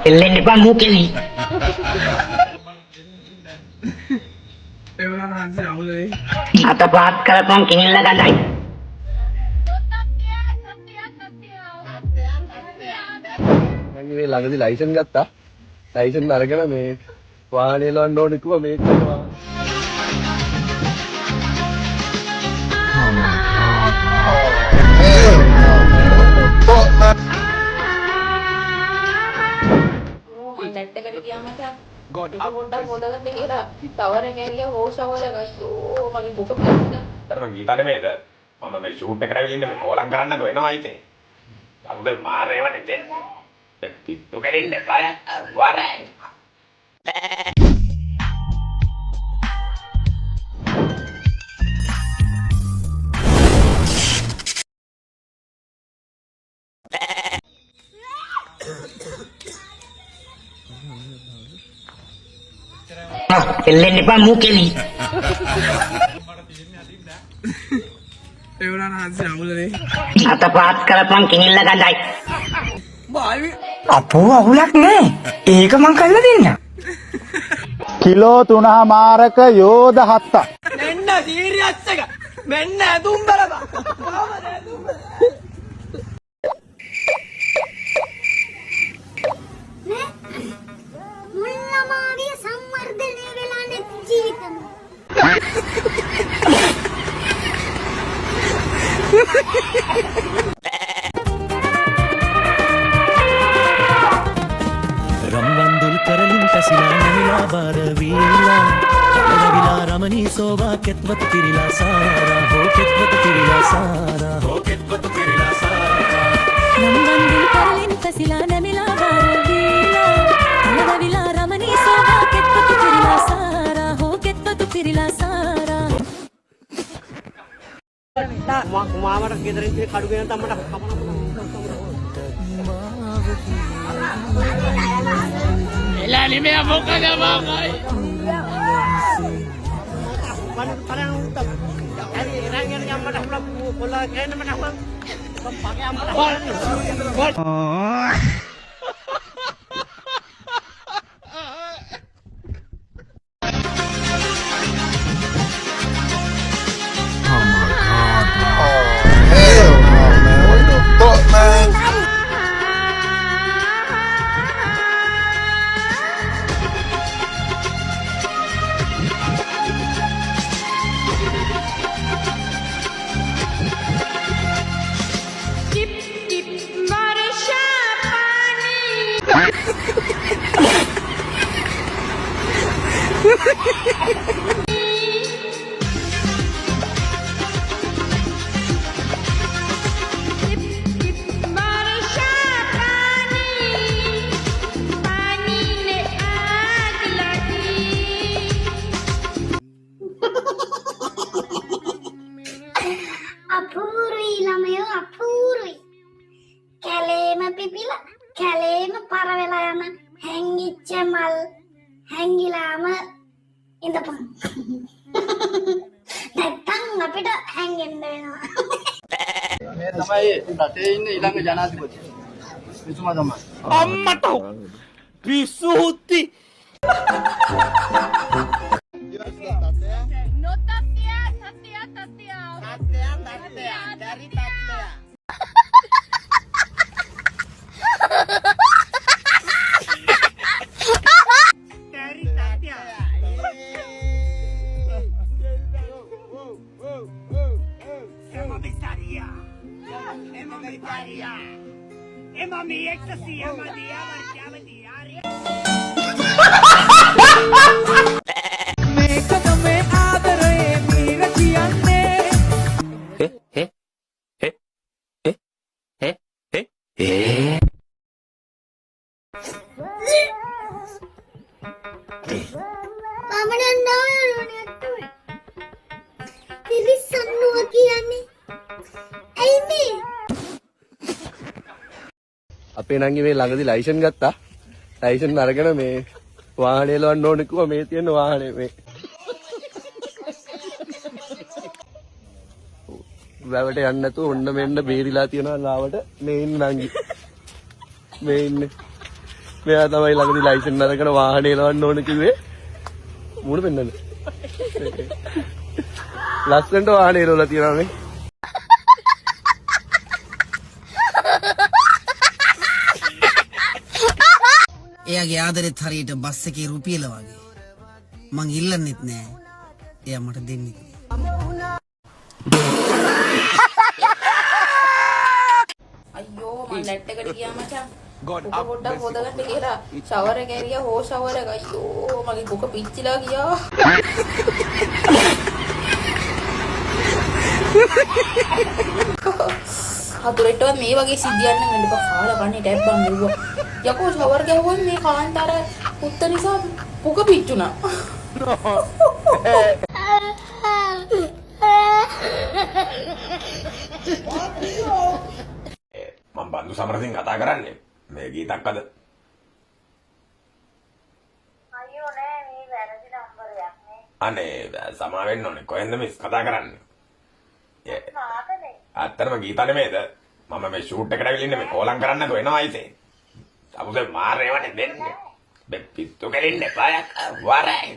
එල්ලෙන්න එපා මූකෙලි. අත පහත් කරපන් කිනිල්ල ගඳයි. මම මේ ළඟදී ලයිසන් ගත්තා. ලයිසන් අරගෙන මේ වාහනේ ලවන්න ඕනේ කිව්වා මේ කරනවා. नेट එකට ගියාම පොඩ්ඩක් හොදගන්න කියලා ටවර් එක ඇවිල්ලා හොසවල ගත්තෝ මගේ බුක පිටින් අර ගීතනේ මේක මම මේ ෂූට් එකට ඇවිල්ලා ඉන්නේ මේ කෝලම් කරන්නක වෙනවා ඉතින් අමුද මාරේව නෙතේ පිටු කෙලින්න බය වරයි එල්ලෙන්න එපා මූකෙලි. අත පහත් කරපන් කිනිල්ල ගඳයි. අපෝ අවුලක් නෑ. ඒක මං කරලා දෙන්න. කිලෝ 3මාරක යෝධ 7ක්. මෙන්න සීරියස් එක. මෙන්න ඇඳුම් බලපන්. කොහමද ඇඳුම් මුල්ලමාවිය සංවර්ධනය වෙලා නැති ජීවිතම. රම්බන්දුල් කරලින් පැසිලා නැමිලා බාර වීලා රවිලා රමණී සෝවා කෙත්වත පිරිලා සාරා හෝ කෙත්වත පිරිලා සාරා හෝ කෙත්වත පිරිලා සාරා රම්බන්දුල් කරලින් පැසිලා නැමිලා බාර වීලා රවිලා රමණී සෝවා කෙත්වත පිරිලා සාරා හෝ කෙත්වත පිරිලා සාරා මාවට ගෙදරින් තියෙන කඩු ගෙන තමයි එලාලි මේ මොකද මගයි පරණ උත්තර හරි එරන් යන යම්මට අපල කොල්ලා කෑන්න මට අපල පගේ අම්මට අපූරුයි ළමයෝ අපූරුයි. කැලේම පිපිලා කැලේම පර වෙලා යන හැංගිච්ච මල් හැංගිලාම ඉඳපන්. නැත්තම් අපිට හැංගෙන්න වෙනවා. මේ තමයි රටේ ඉන්න ඊළඟ ජනාධිපති. එතුමා තමයි. අම්මට පිස්සු හුත්ති අපේ නංගි මේ ළඟදී ලයිසන් ගත්තා. ලයිසන් අරගෙන මේ වාහනේ ලවන්න ඕනේ කිව්වා මේ තියෙන වාහනේ මේ. වැවට යන්න නැතුව ඔන්න මෙන්න බේරිලා තියනවා ලාවට මේ ඉන්න නංගි. මේ ඉන්නේ. මෙයා තමයි ළඟදී ලයිසන් අරගෙන වාහනේ එලවන්න ඕන කිව්වේ. මූණ පෙන්නන්න. ලස්සනට වාහනේ එලවලා තියනවා නේ. එයාගේ ආදරෙත් හරියට බස් එකේ රුපියල වගේ. මං ඉල්ලන්නෙත් නෑ. එයා මට දෙන්නේ. අයියෝ මං නැට් එකට ගියා මචං. පොඩ්ඩක් හොදගන්න කියලා ෂවර් එක ඇරියා හෝ ෂවර් එක. අයියෝ මගේ බුක පිච්චිලා ගියා. හතුරෙටවත් මේ වගේ සිද්ධියක් නම් වෙන්න බා. කාලා කන්නේ ටැබ් බම් නෙවුවා. යකෝ ෂවර් ගැහුවොත් මේ කාන්තාර පුත්ත නිසා බුක පිච්චුණා. මම බන්දු සමරසිං කතා කරන්නේ. මේ ගීතක් අද. අයියෝ නෑ මේ වැරදි නම්බරයක් නේ. අනේ සමා වෙන්න ඕනේ. කොහෙන්ද මිස් කතා කරන්නේ? මාතනේ. ඇත්තටම ගීත නෙමේද? මම මේ ෂූට් එකට ඇවිල්ලා ඉන්නේ මේ කෝලම් කරන්නකෝ එනවා ඉතින්. අපුසේ මාරේවනේ දෙන්නේ. මේ පිටු කෙලින්න එපා යක් වරයි.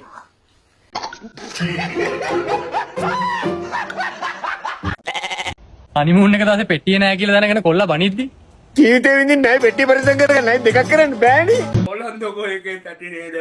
අනිමූන් එක දාසේ පෙට්ටිය නෑ කියලා දැනගෙන කොල්ලා බනිද්දි ජීවිතේ විඳින්නේ නැහැ පෙට්ටිය පරිසම් කරගෙන නැහැ දෙකක් කරන්න බෑනේ. කොලන්දෝ එකේ පැටි නේද?